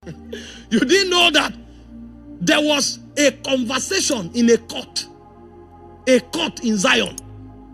You didn't know that there was a conversation in a court in Zion,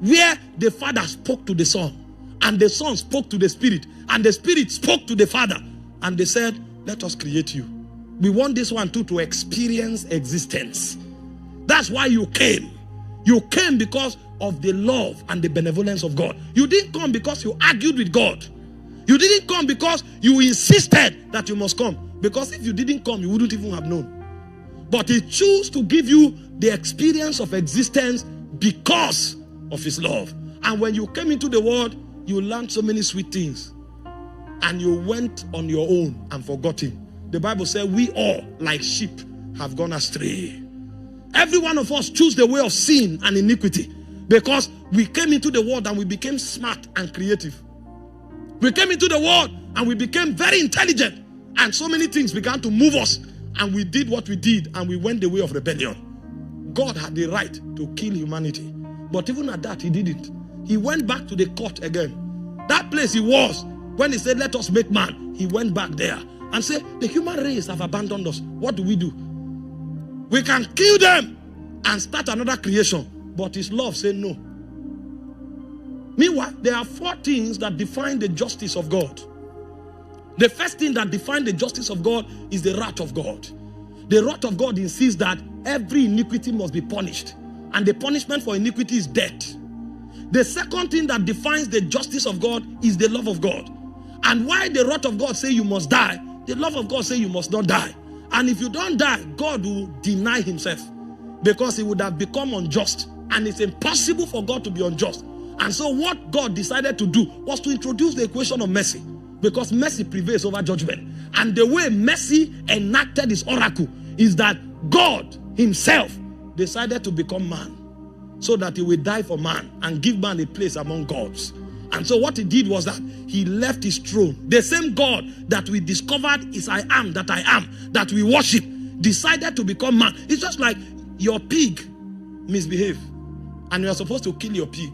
where the Father spoke to the Son, and the Son spoke to the Spirit, and the Spirit spoke to the Father, and they said, let us create you. We want this one too to experience existence. That's why you came. You came because of the love and the benevolence of God. You didn't come because you argued with God. You didn't come because you insisted that you must come. Because if you didn't come, you wouldn't even have known. But He chose to give you the experience of existence because of His love. And when you came into the world, you learned so many sweet things. And you went on your own and forgot Him. The Bible says we all, like sheep, have gone astray. Every one of us choose the way of sin and iniquity because we came into the world and we became smart and creative. We came into the world and we became very intelligent, and so many things began to move us, and we did what we did, and we went the way of rebellion. God had the right to kill humanity, but even at that, He didn't. He went back to the court again. That place He was, when He said, let us make man, He went back there and said, the human race have abandoned us. What do? We can kill them and start another creation. But His love said no. Meanwhile, there are 4 things that define the justice of God. The first thing that defines the justice of God is the wrath of God. The wrath of God insists that every iniquity must be punished, and the punishment for iniquity is death. The second thing that defines the justice of God is the love of God. And why the wrath of God say you must die, the love of God say you must not die. And if you don't die, God will deny Himself, because He would have become unjust, and it's impossible for God to be unjust. And so what God decided to do was to introduce the equation of mercy, because mercy prevails over judgment. And the way mercy enacted His oracle is that God Himself decided to become man, so that He will die for man and give man a place among gods. And so what He did was that He left His throne. The same God that we discovered is I am that I am, that we worship, decided to become man. It's just like your pig misbehave, and you are supposed to kill your pig.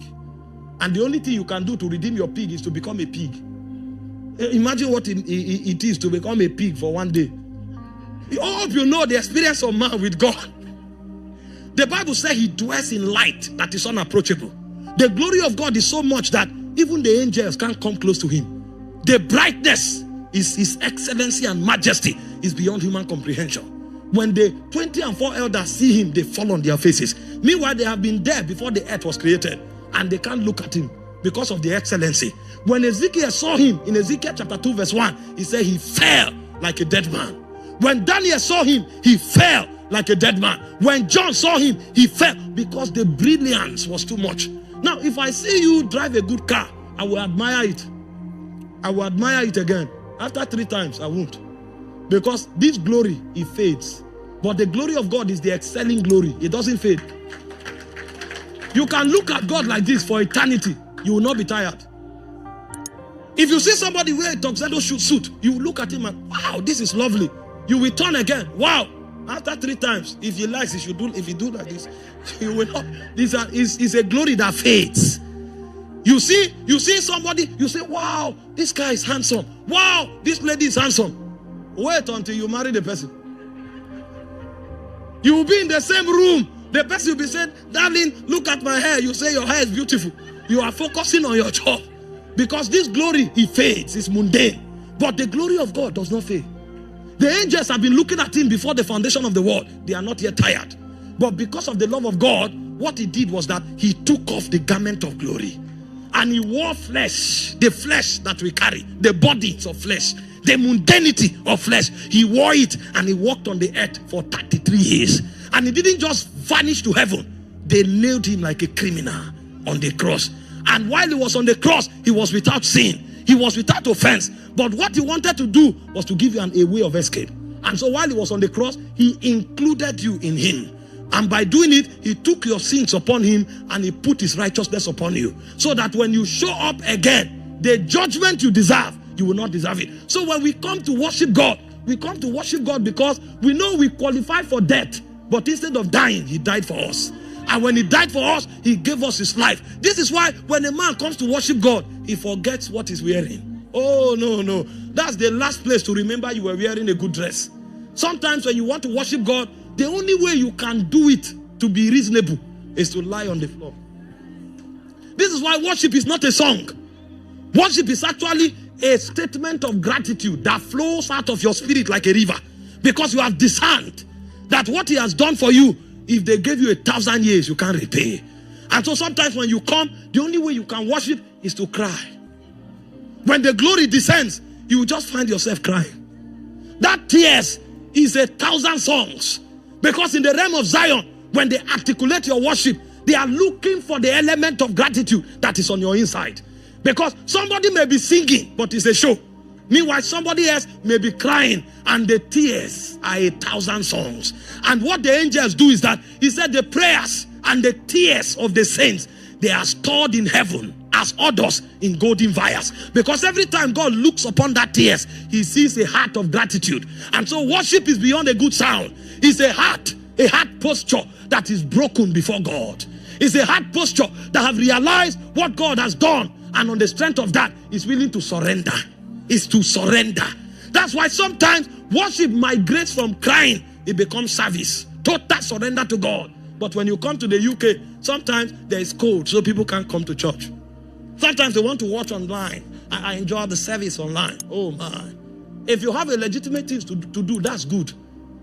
And the only thing you can do to redeem your pig is to become a pig. Imagine what it is to become a pig for one day. I hope you know the experience of man with God. The Bible says He dwells in light that is unapproachable. The glory of God is so much that even the angels can't come close to Him. The brightness is His excellency and majesty is beyond human comprehension. When the 24 elders see Him, they fall on their faces. Meanwhile, they have been there before the earth was created, and they can't look at Him because of the excellency. When Ezekiel saw Him in Ezekiel chapter 2 verse 1, he said he fell like a dead man. When Daniel saw Him, he fell like a dead man. When John saw Him, he fell because the brilliance was too much. Now, if I see you drive a good car, I will admire it. I will admire it again. After 3 times, I won't. Because this glory, it fades. But the glory of God is the excelling glory. It doesn't fade. You can look at God like this for eternity. You will not be tired. If you see somebody wear a tuxedo suit, you look at him and, wow, this is lovely. You will turn again. Wow. After 3 times, if he likes, if you do like this, you will not. This is a glory that fades. You see somebody, you say, wow, this guy is handsome. Wow, this lady is handsome. Wait until you marry the person. You will be in the same room. The person will be saying, darling, look at my hair. You say your hair is beautiful. You are focusing on your job. Because this glory, it fades. It's mundane. But the glory of God does not fade. The angels have been looking at Him before the foundation of the world. They are not yet tired. But because of the love of God, what He did was that He took off the garment of glory. And He wore flesh, the flesh that we carry, the bodies of flesh, the mundanity of flesh. He wore it and He walked on the earth for 33 years. And He didn't just vanish to heaven. They nailed Him like a criminal on the cross. And while He was on the cross, He was without sin. He was without offense. But what He wanted to do was to give you a way of escape. And so while He was on the cross, He included you in Him. And by doing it, He took your sins upon Him and He put His righteousness upon you. So that when you show up again, the judgment you deserve, you will not deserve it. So when we come to worship God, we come to worship God because we know we qualify for death. But instead of dying, He died for us. And when He died for us, He gave us His life. This is why when a man comes to worship God, he forgets what he's wearing. Oh, no. That's the last place to remember you were wearing a good dress. Sometimes when you want to worship God, the only way you can do it to be reasonable is to lie on the floor. This is why worship is not a song. Worship is actually a statement of gratitude that flows out of your spirit like a river. Because you have discerned that what he has done for you, if they gave you 1,000 years, you can't repay. And so sometimes when you come, the only way you can worship is to cry. When the glory descends, you will just find yourself crying. That tears is 1,000 songs. Because in the realm of Zion, when they articulate your worship, they are looking for the element of gratitude that is on your inside. Because somebody may be singing, but it's a show. Meanwhile, somebody else may be crying, and the tears are 1,000 songs. And what the angels do is that, he said, the prayers and the tears of the saints, they are stored in heaven as odors in golden vials. Because every time God looks upon that tears, he sees a heart of gratitude. And so worship is beyond a good sound. It's a heart posture that is broken before God. It's a heart posture that have realized what God has done, and on the strength of that is willing to surrender. Is to surrender. That's why sometimes worship migrates from crying, it becomes service. Total surrender to God. But when you come to the UK, sometimes there is cold, so people can't come to church. Sometimes they want to watch online. I enjoy the service online. Oh my. If you have a legitimate thing to do, that's good.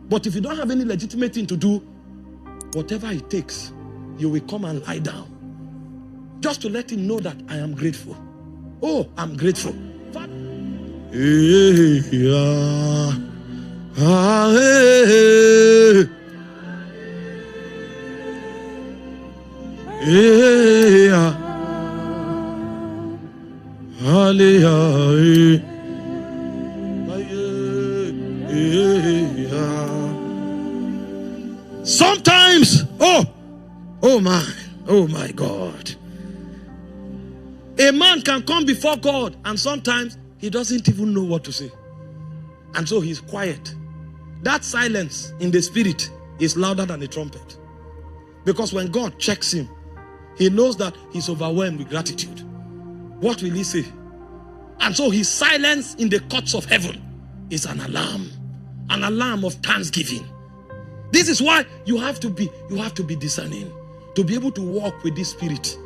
But if you don't have any legitimate thing to do, whatever it takes, you will come and lie down. Just to let him know that I am grateful. Oh, I'm grateful. Sometimes, oh my God. A man can come before God, and sometimes he doesn't even know what to say. And so he's quiet. That silence in the spirit is louder than a trumpet. Because when God checks him, he knows that he's overwhelmed with gratitude. What will he say? And so his silence in the courts of heaven is an alarm of thanksgiving. This is why you have to be discerning to be able to walk with this spirit.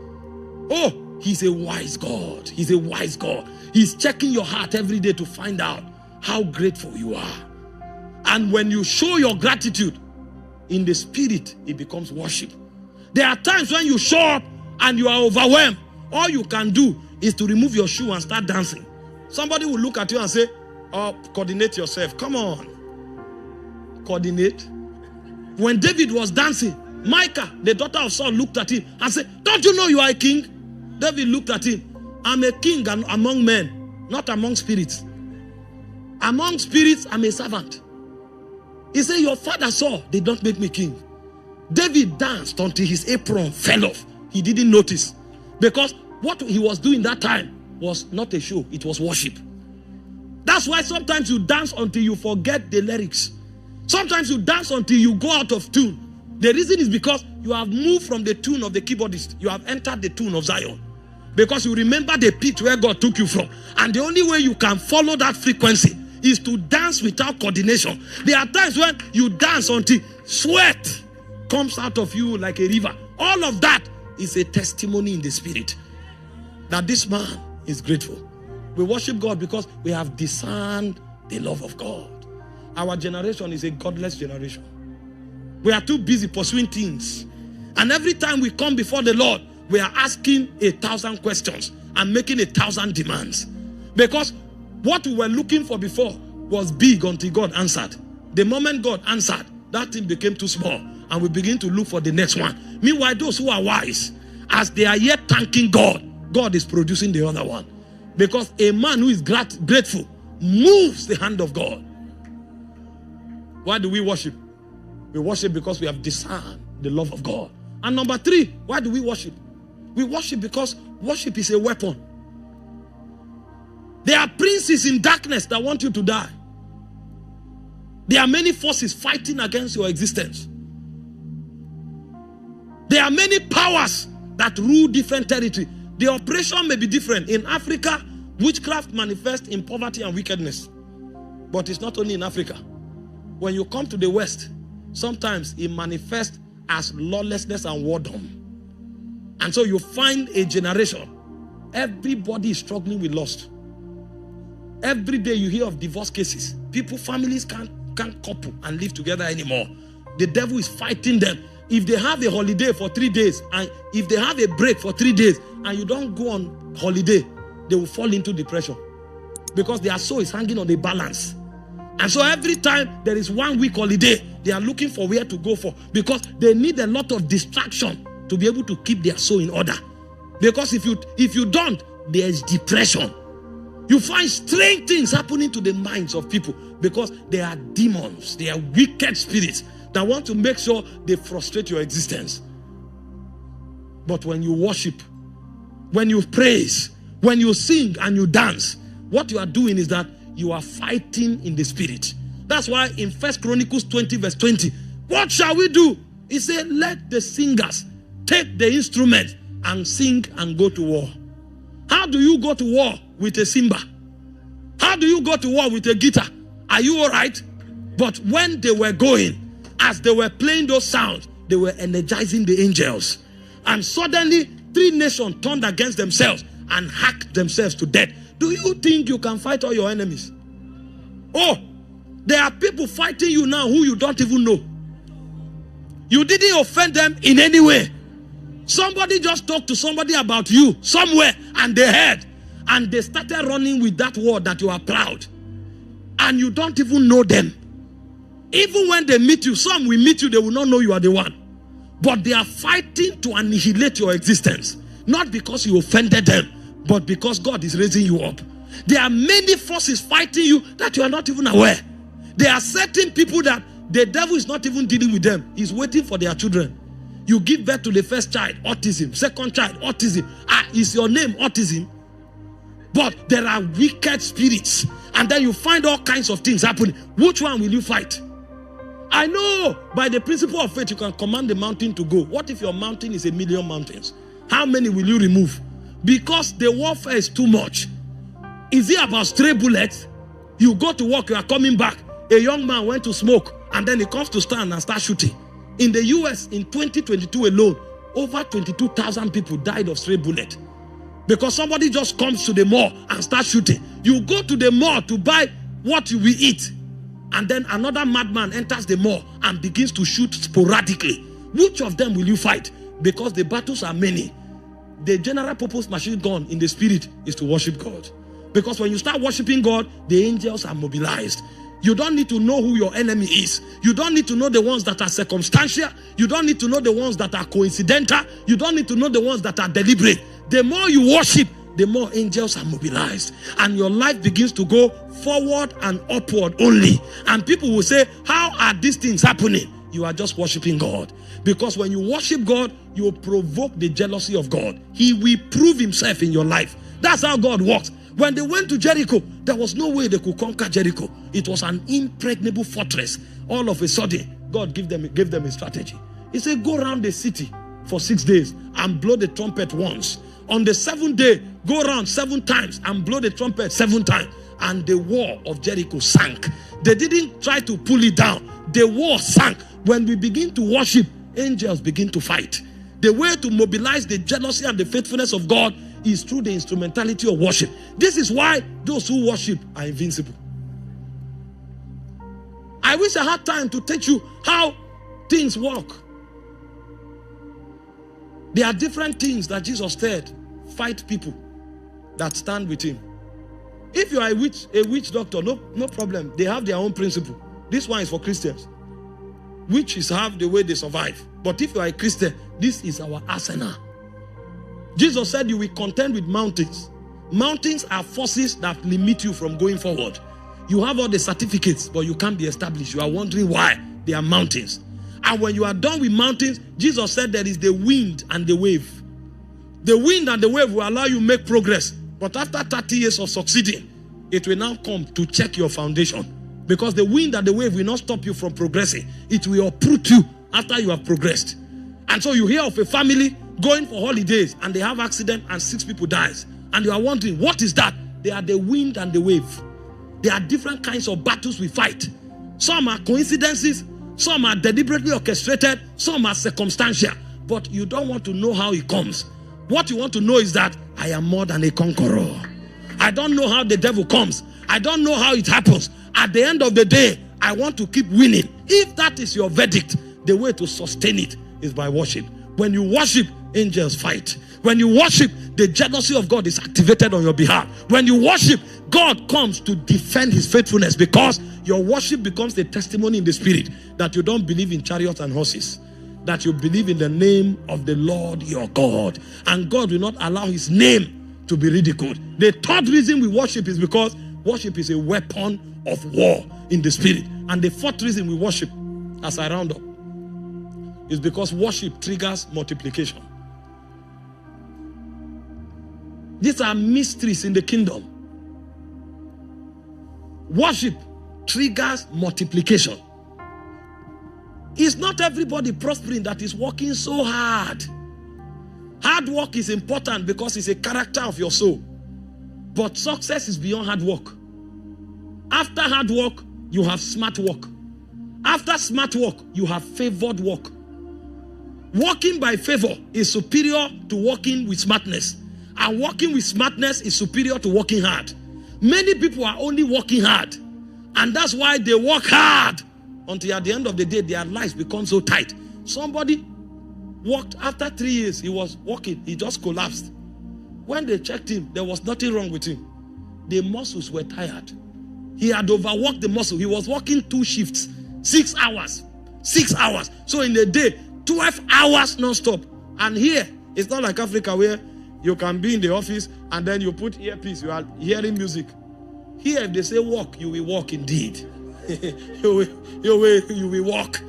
Oh, he's a wise God. He's a wise God. He's checking your heart every day to find out how grateful you are. And when you show your gratitude in the spirit, it becomes worship. There are times when you show up and you are overwhelmed. All you can do is to remove your shoe and start dancing. Somebody will look at you and say, oh, coordinate yourself. Come on. Coordinate. When David was dancing, Micah, the daughter of Saul, looked at him and said, don't you know you are a king? David looked at him. I'm a king among men, not among spirits. Among spirits, I'm a servant. He said, your father Saul did not make me king. David danced until his apron fell off. He didn't notice. Because what he was doing that time was not a show, it was worship. That's why sometimes you dance until you forget the lyrics. Sometimes you dance until you go out of tune. The reason is because you have moved from the tune of the keyboardist. You have entered the tune of Zion. Because you remember the pit where God took you from. And the only way you can follow that frequency is to dance without coordination. There are times when you dance until sweat comes out of you like a river. All of that is a testimony in the spirit that this man is grateful. We worship God because we have discerned the love of God. Our generation is a godless generation. We are too busy pursuing things. And every time we come before the Lord, we are asking 1,000 questions and making 1,000 demands. Because what we were looking for before was big until God answered. The moment God answered, that thing became too small. And we begin to look for the next one. Meanwhile, those who are wise, as they are yet thanking God, God is producing the other one. Because a man who is grateful moves the hand of God. Why do we worship? We worship because we have discerned the love of God. And number 3, why do we worship? We worship because worship is a weapon. There are princes in darkness that want you to die. There are many forces fighting against your existence. There are many powers that rule different territory. The operation may be different. In Africa, Witchcraft manifests in poverty and wickedness. But it's not only in Africa. When you come to the West, sometimes it manifests as lawlessness and whoredom. And so you find a generation, everybody is struggling with lust. Every day you hear of divorce cases. Families can't couple and live together anymore. The devil is fighting them. If they have a holiday for 3 days, and if they have a break for 3 days, and you don't go on holiday, they will fall into depression. Because their soul is hanging on the balance. And so every time there is 1 week holiday, they are looking for where to go for. Because they need a lot of distraction to be able to keep their soul in order. Because if you don't, there is depression. You find strange things happening to the minds of people because they are demons, they are wicked spirits that want to make sure they frustrate your existence. But when you worship, when you praise, when you sing and you dance, what you are doing is that you are fighting in the spirit. That's why in 1 Chronicles 20 verse 20, what shall we do? He said, let the singers take the instrument and sing and go to war. How do you go to war with a cymbal? How do you go to war with a guitar? Are you all right? But when they were going, as they were playing those sounds, they were energizing the angels. And suddenly, 3 nations turned against themselves and hacked themselves to death. Do you think you can fight all your enemies? Oh, there are people fighting you now who you don't even know. You didn't offend them in any way. Somebody just talked to somebody about you somewhere and they heard. And they started running with that word that you are proud. And you don't even know them. Even when they meet you, some will meet you, they will not know you are the one. But they are fighting to annihilate your existence. Not because you offended them, but because God is raising you up. There are many forces fighting you that you are not even aware. There are certain people that the devil is not even dealing with them. He's waiting for their children. You give birth to the first child, autism. Second child, autism. Is your name autism? But there are wicked spirits. And then you find all kinds of things happening. Which one will you fight? I know by the principle of faith you can command the mountain to go. What if your mountain is 1,000,000 mountains? How many will you remove? Because the warfare is too much. Is it about stray bullets? You go to work, you are coming back. A young man went to smoke and then he comes to stand and start shooting. In the US in 2022 alone, over 22,000 people died of stray bullet. Because somebody just comes to the mall and starts shooting. You go to the mall to buy what you will eat. And then another madman enters the mall and begins to shoot sporadically. Which of them will you fight? Because the battles are many. The general purpose machine gun in the spirit is to worship God. Because when you start worshiping God, the angels are mobilized. You don't need to know who your enemy is. You don't need to know the ones that are circumstantial. You don't need to know the ones that are coincidental. You don't need to know the ones that are deliberate. The more you worship, the more angels are mobilized. And your life begins to go forward and upward only. And people will say, how are these things happening? You are just worshiping God. Because when you worship God, you will provoke the jealousy of God. He will prove himself in your life. That's how God works. When they went to Jericho, there was no way they could conquer Jericho. It was an impregnable fortress. All of a sudden, God gave them a strategy. He said, go around the city for 6 days and blow the trumpet once. On the 7th day, go around 7 times and blow the trumpet 7 times. And the wall of Jericho sank. They didn't try to pull it down. The wall sank. When we begin to worship, angels begin to fight. The way to mobilize the jealousy and the faithfulness of God is through the instrumentality of worship. This is why those who worship are invincible. I wish I had time to teach you how things work. There are different things that Jesus said fight people that stand with him. If you are a witch doctor, no problem. They have their own principle. This one is for Christians. Witches have the way they survive. But if you are a Christian, this is our arsenal. Jesus said you will contend with mountains. Mountains are forces that limit you from going forward. You have all the certificates, but you can't be established. You are wondering why they are mountains. And when you are done with mountains, Jesus said there is the wind and the wave. The wind and the wave will allow you to make progress. But after 30 years of succeeding, it will now come to check your foundation. Because the wind and the wave will not stop you from progressing. It will uproot you after you have progressed. And so you hear of a family going for holidays and they have accident and 6 people dies. And you are wondering, what is that? They are the wind and the wave. There are different kinds of battles we fight. Some are coincidences, some are deliberately orchestrated, some are circumstantial. But you don't want to know how it comes. What you want to know is that I am more than a conqueror. I don't know how the devil comes. I don't know how it happens. At the end of the day, I want to keep winning. If that is your verdict, the way to sustain it is by worship. When you worship, angels fight. When you worship, the jealousy of God is activated on your behalf. When you worship, God comes to defend his faithfulness, because your worship becomes the testimony in the spirit that you don't believe in chariots and horses, that you believe in the name of the Lord your God. And God will not allow his name to be ridiculed. The third reason we worship is because worship is a weapon of war in the spirit. And the fourth reason we worship, as I round up, is because worship triggers multiplication. These are mysteries in the kingdom. Worship triggers multiplication. It's not everybody prospering that is working so hard. Hard work is important because it's a character of your soul. But success is beyond hard work. After hard work, you have smart work. After smart work, you have favored work. Working by favor is superior to working with smartness. And working with smartness is superior to working hard. Many people are only working hard. And that's why they work hard until at the end of the day, their lives become so tight. Somebody worked after 3 years. He was working. He just collapsed. When they checked him, there was nothing wrong with him. The muscles were tired. He had overworked the muscle. He was working 2 shifts, 6 hours. 6 hours. So in a day, 12 hours non-stop. And here, it's not like Africa where you can be in the office and then you put earpiece, you are hearing music. Here, if they say walk, you will walk indeed. you will walk.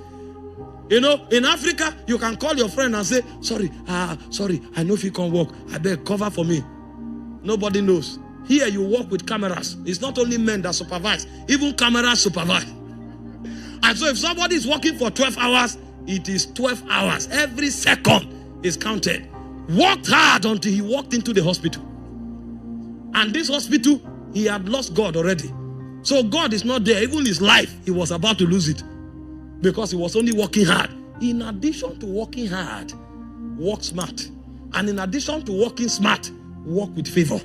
You know, in Africa, you can call your friend and say, sorry, I know if you can't walk. I beg, cover for me. Nobody knows. Here, you walk with cameras. It's not only men that supervise. Even cameras supervise. And so if somebody is working for 12 hours, it is 12 hours. Every second is counted. Worked hard until he walked into the hospital. And this hospital, he had lost God already. So God is not there. Even his life, he was about to lose it. Because he was only working hard. In addition to working hard, work smart. And in addition to working smart, work with favor.